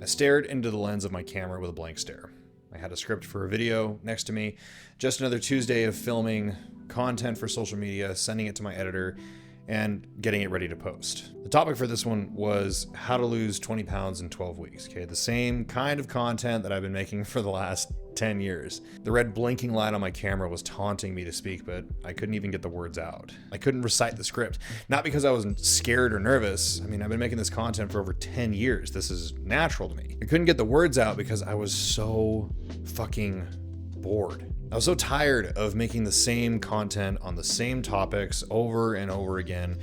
I stared into the lens of my camera with a blank stare. I had a script for a video next to me, just another Tuesday of filming content for social media, sending it to my editor, and getting it ready to post. The topic for this one was how to lose 20 pounds in 12 weeks. Okay, the same kind of content that I've been making for the last 10 years. The red blinking light on my camera was taunting me to speak, but I couldn't even get the words out. I couldn't recite the script, not because I wasn't scared or nervous. I mean, I've been making this content for over 10 years. This is natural to me. I couldn't get the words out because I was so fucking bored. I was so tired of making the same content on the same topics over and over again.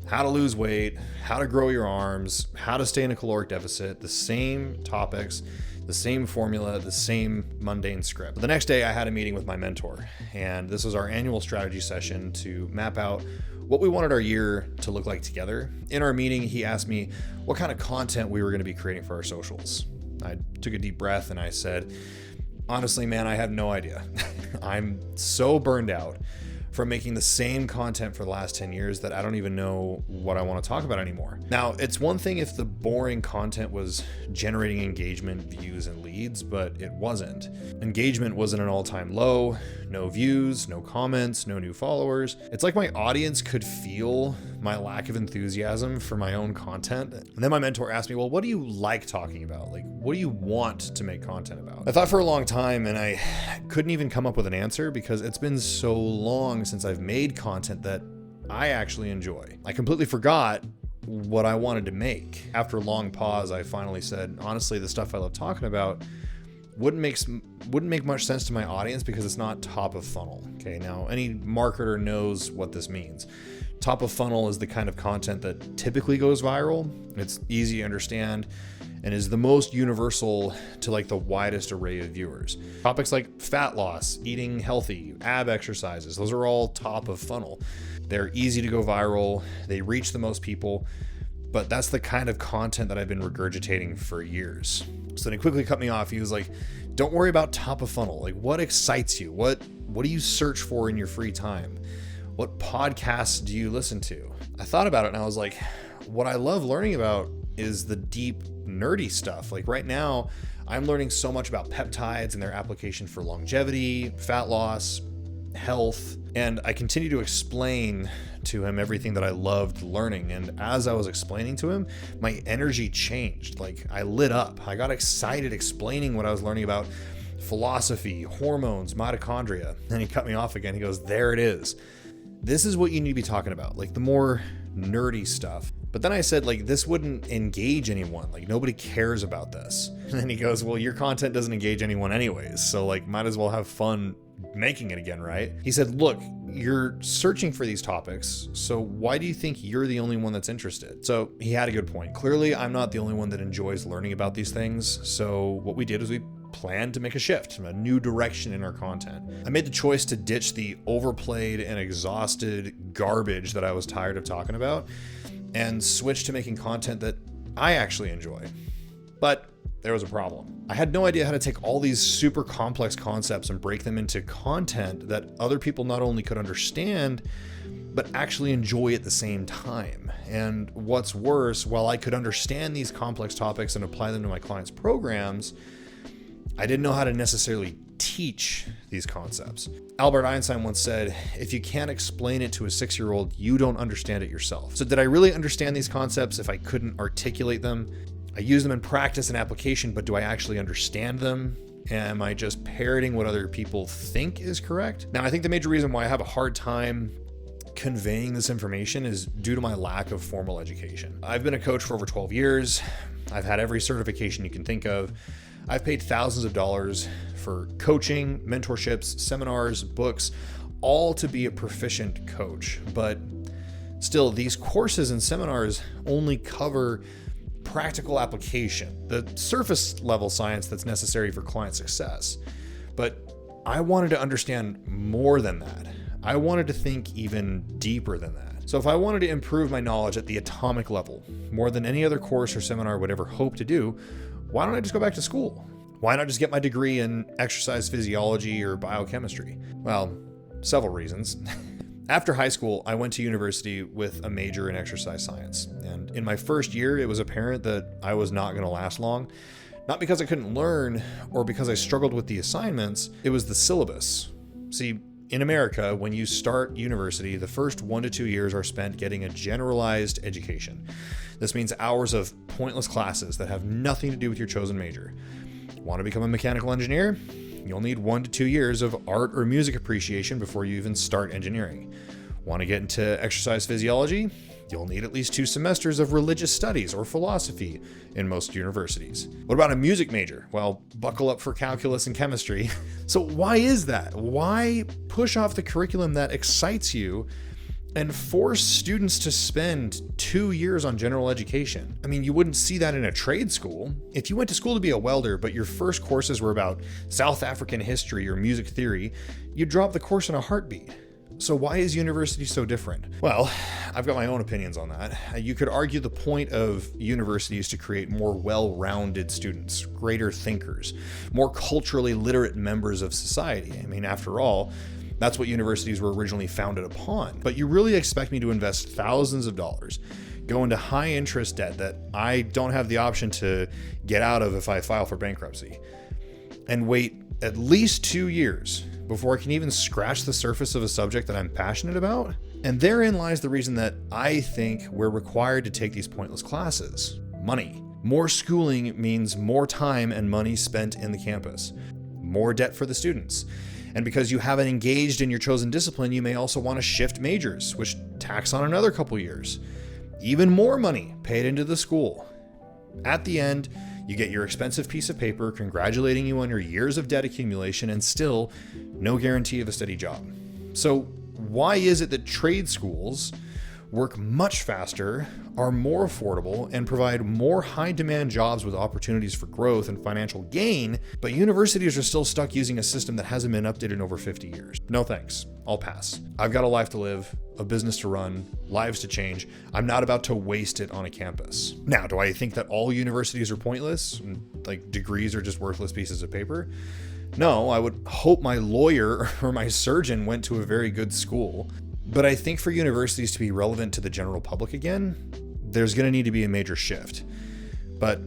How to lose weight, how to grow your arms, how to stay in a caloric deficit, the same topics, the same formula, the same mundane script. But the next day I had a meeting with my mentor, and this was our annual strategy session to map out what we wanted our year to look like together. In our meeting, he asked me what kind of content we were going to be creating for our socials. I took a deep breath and I said, honestly, man, I have no idea. I'm so burned out from making the same content for the last 10 years that I don't even know what I want to talk about anymore. Now, it's one thing if the boring content was generating engagement, views, and leads, but it wasn't. Engagement was at an all-time low, no views, no comments, no new followers. It's like my audience could feel my lack of enthusiasm for my own content. And then my mentor asked me, well, what do you like talking about? Like, what do you want to make content about? I thought for a long time and I couldn't even come up with an answer because it's been so long since I've made content that I actually enjoy. I completely forgot what I wanted to make. After a long pause, I finally said, honestly, the stuff I love talking about wouldn't make much sense to my audience because it's not top of funnel. Okay, now any marketer knows what this means. Top of funnel is the kind of content that typically goes viral. It's easy to understand and is the most universal to like the widest array of viewers. Topics like fat loss, eating healthy, ab exercises, those are all top of funnel. They're easy to go viral. They reach the most people, but that's the kind of content that I've been regurgitating for years. So then he quickly cut me off. He was like, don't worry about top of funnel. Like, what excites you? What do you search for in your free time? What podcasts do you listen to? I thought about it and I was like, what I love learning about is the deep nerdy stuff. Like right now, I'm learning so much about peptides and their application for longevity, fat loss, health, and I continue to explain to him everything that I loved learning. And as I was explaining to him, my energy changed. Like I lit up. I got excited explaining what I was learning about philosophy, hormones, mitochondria. And he cut me off again. He goes, there it is. This is what you need to be talking about, like the more nerdy stuff. But then I said, like, this wouldn't engage anyone. Like, nobody cares about this. And then he goes, well, your content doesn't engage anyone anyways. So, like, might as well have fun making it again, right? He said, look, you're searching for these topics. So why do you think you're the only one that's interested? So he had a good point. Clearly, I'm not the only one that enjoys learning about these things. So what we did is we planned to make a shift, a new direction in our content. I made the choice to ditch the overplayed and exhausted garbage that I was tired of talking about and switch to making content that I actually enjoy. But there was a problem. I had no idea how to take all these super complex concepts and break them into content that other people not only could understand, but actually enjoy at the same time. And what's worse, while I could understand these complex topics and apply them to my clients' programs, I didn't know how to necessarily teach these concepts. Albert Einstein once said, if you can't explain it to a 6-year-old, you don't understand it yourself. So did I really understand these concepts if I couldn't articulate them? I use them in practice and application, but do I actually understand them? Am I just parroting what other people think is correct? Now, I think the major reason why I have a hard time conveying this information is due to my lack of formal education. I've been a coach for over 12 years. I've had every certification you can think of. I've paid thousands of dollars for coaching, mentorships, seminars, books, all to be a proficient coach. But still, these courses and seminars only cover practical application, the surface level science that's necessary for client success. But I wanted to understand more than that. I wanted to think even deeper than that. So if I wanted to improve my knowledge at the atomic level, more than any other course or seminar would ever hope to do, why don't I just go back to school? Why not just get my degree in exercise physiology or biochemistry? Well, several reasons. After high school, I went to university with a major in exercise science. And in my first year, it was apparent that I was not going to last long. Not because I couldn't learn or because I struggled with the assignments, it was the syllabus. See, in America, when you start university, the first 1 to 2 years are spent getting a generalized education. This means hours of pointless classes that have nothing to do with your chosen major. Want to become a mechanical engineer? You'll need 1 to 2 years of art or music appreciation before you even start engineering. Want to get into exercise physiology? You'll need at least 2 semesters of religious studies or philosophy in most universities. What about a music major? Well, buckle up for calculus and chemistry. So why is that? Why push off the curriculum that excites you and force students to spend 2 years on general education? I mean, you wouldn't see that in a trade school. If you went to school to be a welder, but your first courses were about South African history or music theory, you'd drop the course in a heartbeat. So why is university so different? Well, I've got my own opinions on that. You could argue the point of university is to create more well-rounded students, greater thinkers, more culturally literate members of society. I mean, after all, that's what universities were originally founded upon. But you really expect me to invest thousands of dollars, go into high interest debt that I don't have the option to get out of if I file for bankruptcy, and wait at least 2 years before I can even scratch the surface of a subject that I'm passionate about? And therein lies the reason that I think we're required to take these pointless classes. Money. More schooling means more time and money spent in the campus. More debt for the students. And because you haven't engaged in your chosen discipline, you may also want to shift majors, which tax on another couple years. Even more money paid into the school. At the end, you get your expensive piece of paper congratulating you on your years of debt accumulation and still no guarantee of a steady job. So why is it that trade schools work much faster, are more affordable, and provide more high-demand jobs with opportunities for growth and financial gain, but universities are still stuck using a system that hasn't been updated in over 50 years? No thanks. I'll pass. I've got a life to live, a business to run, lives to change. I'm not about to waste it on a campus. Now, do I think that all universities are pointless? Like degrees are just worthless pieces of paper? No, I would hope my lawyer or my surgeon went to a very good school. But I think for universities to be relevant to the general public again, there's going to need to be a major shift. But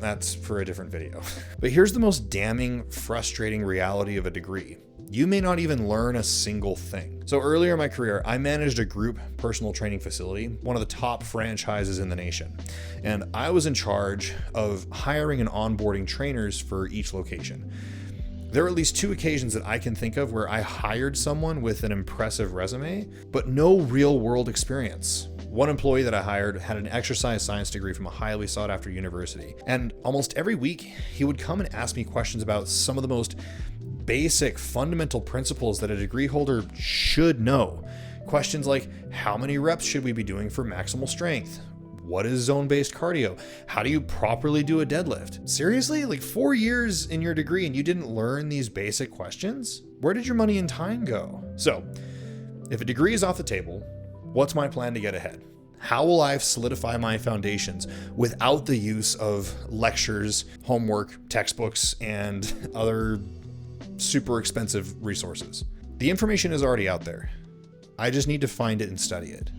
that's for a different video. But here's the most damning, frustrating reality of a degree. You may not even learn a single thing. So earlier in my career, I managed a group personal training facility, one of the top franchises in the nation. And I was in charge of hiring and onboarding trainers for each location. There are at least 2 occasions that I can think of where I hired someone with an impressive resume, but no real world experience. One employee that I hired had an exercise science degree from a highly sought after university. And almost every week, he would come and ask me questions about some of the most basic fundamental principles that a degree holder should know. Questions like, how many reps should we be doing for maximal strength? What is zone-based cardio? How do you properly do a deadlift? Seriously? Like 4 years in your degree and you didn't learn these basic questions? Where did your money and time go? So, if a degree is off the table, what's my plan to get ahead? How will I solidify my foundations without the use of lectures, homework, textbooks, and other super expensive resources? The information is already out there. I just need to find it and study it.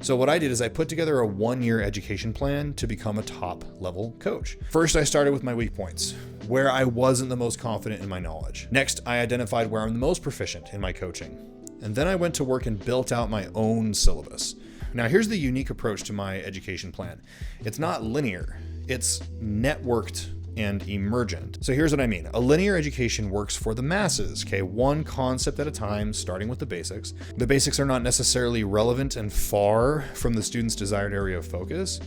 So what I did is I put together a 1-year education plan to become a top level coach. First, I started with my weak points, where I wasn't the most confident in my knowledge. Next, I identified where I'm the most proficient in my coaching. And then I went to work and built out my own syllabus. Now, here's the unique approach to my education plan. It's not linear, it's networked and emergent. So here's what I mean. A linear education works for the masses, okay? One concept at a time, starting with the basics. The basics are not necessarily relevant and far from the student's desired area of focus,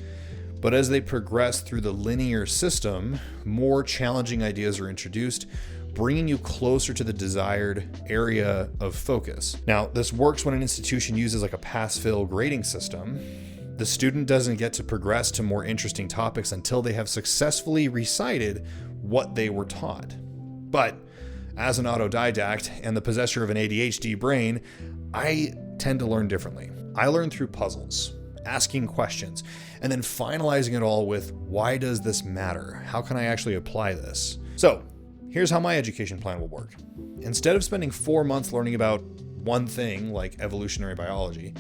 but as they progress through the linear system, more challenging ideas are introduced, bringing you closer to the desired area of focus. Now, this works when an institution uses like a pass-fail grading system. The student doesn't get to progress to more interesting topics until they have successfully recited what they were taught. But as an autodidact and the possessor of an ADHD brain, I tend to learn differently. I learn through puzzles, asking questions, and then finalizing it all with, why does this matter? How can I actually apply this? So here's how my education plan will work. Instead of spending 4 months learning about one thing like evolutionary biology,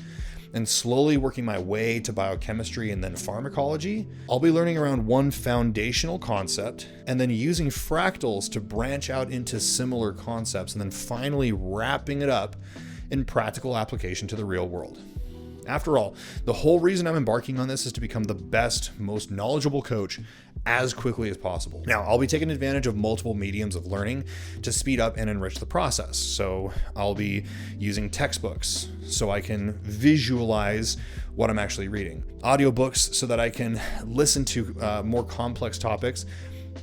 and slowly working my way to biochemistry and then pharmacology, I'll be learning around one foundational concept and then using fractals to branch out into similar concepts and then finally wrapping it up in practical application to the real world. After all, the whole reason I'm embarking on this is to become the best, most knowledgeable coach as quickly as possible. Now, I'll be taking advantage of multiple mediums of learning to speed up and enrich the process. So I'll be using textbooks so I can visualize what I'm actually reading, audiobooks so that I can listen to more complex topics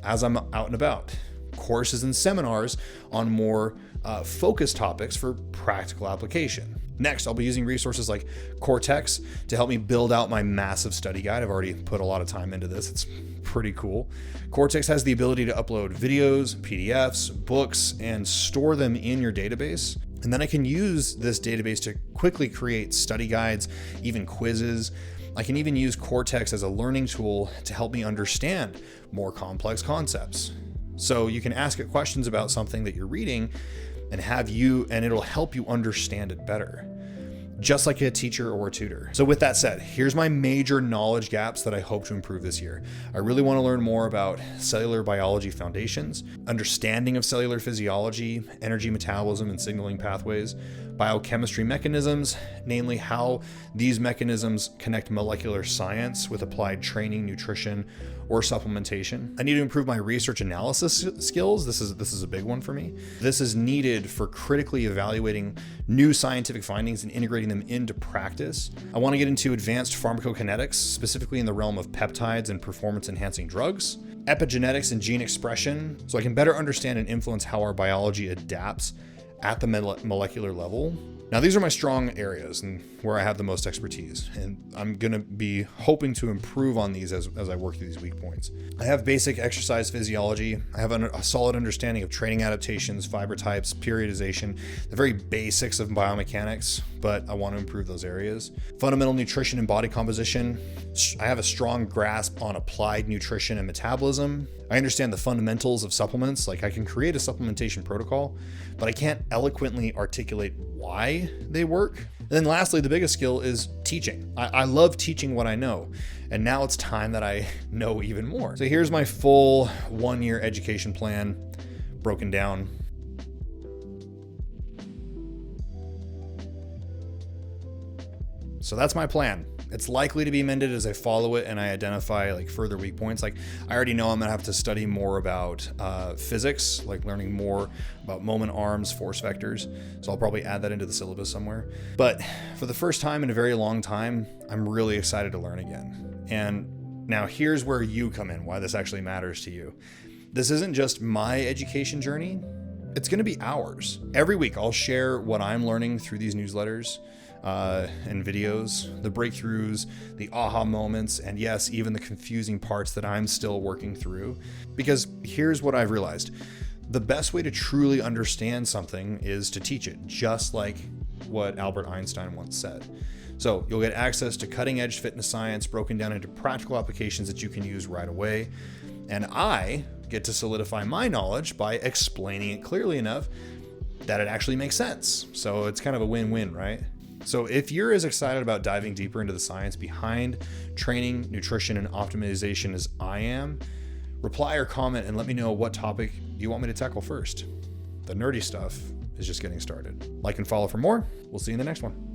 as I'm out and about, courses and seminars on more focused topics for practical application. Next, I'll be using resources like Cortex to help me build out my massive study guide. I've already put a lot of time into this. It's pretty cool. Cortex has the ability to upload videos, PDFs, books, and store them in your database. And then I can use this database to quickly create study guides, even quizzes. I can even use Cortex as a learning tool to help me understand more complex concepts. So you can ask it questions about something that you're reading and it'll help you understand it better, just like a teacher or a tutor. So with that said, here's my major knowledge gaps that I hope to improve this year. I really want to learn more about cellular biology foundations, understanding of cellular physiology, energy metabolism and signaling pathways, biochemistry mechanisms, namely how these mechanisms connect molecular science with applied training, nutrition, or supplementation. I need to improve my research analysis skills. This is a big one for me. This is needed for critically evaluating new scientific findings and integrating them into practice. I want to get into advanced pharmacokinetics, specifically in the realm of peptides and performance-enhancing drugs, epigenetics and gene expression, so I can better understand and influence how our biology adapts at the molecular level. Now, these are my strong areas and where I have the most expertise, and I'm going to be hoping to improve on these as I work through these weak points. I have basic exercise physiology. I have a solid understanding of training adaptations, fiber types, periodization, the very basics of biomechanics, but I want to improve those areas. Fundamental nutrition and body composition. I have a strong grasp on applied nutrition and metabolism. I understand the fundamentals of supplements, like I can create a supplementation protocol, but I can't eloquently articulate why they work. And then lastly, the biggest skill is teaching. I love teaching what I know, and now it's time that I know even more. So here's my full 1-year education plan broken down. So that's my plan. It's likely to be amended as I follow it and I identify like further weak points. Like I already know I'm gonna have to study more about physics, like learning more about moment arms, force vectors. So I'll probably add that into the syllabus somewhere. But for the first time in a very long time, I'm really excited to learn again. And now here's where you come in, why this actually matters to you. This isn't just my education journey. It's gonna be ours. Every week I'll share what I'm learning through these newsletters and videos, the breakthroughs, the aha moments, and yes, even the confusing parts that I'm still working through. Because here's what I've realized. The best way to truly understand something is to teach it, just like what Albert Einstein once said. So you'll get access to cutting-edge fitness science broken down into practical applications that you can use right away. And I get to solidify my knowledge by explaining it clearly enough that it actually makes sense. So it's kind of a win-win, right? So if you're as excited about diving deeper into the science behind training, nutrition, and optimization as I am, reply or comment and let me know what topic you want me to tackle first. The nerdy stuff is just getting started. Like and follow for more. We'll see you in the next one.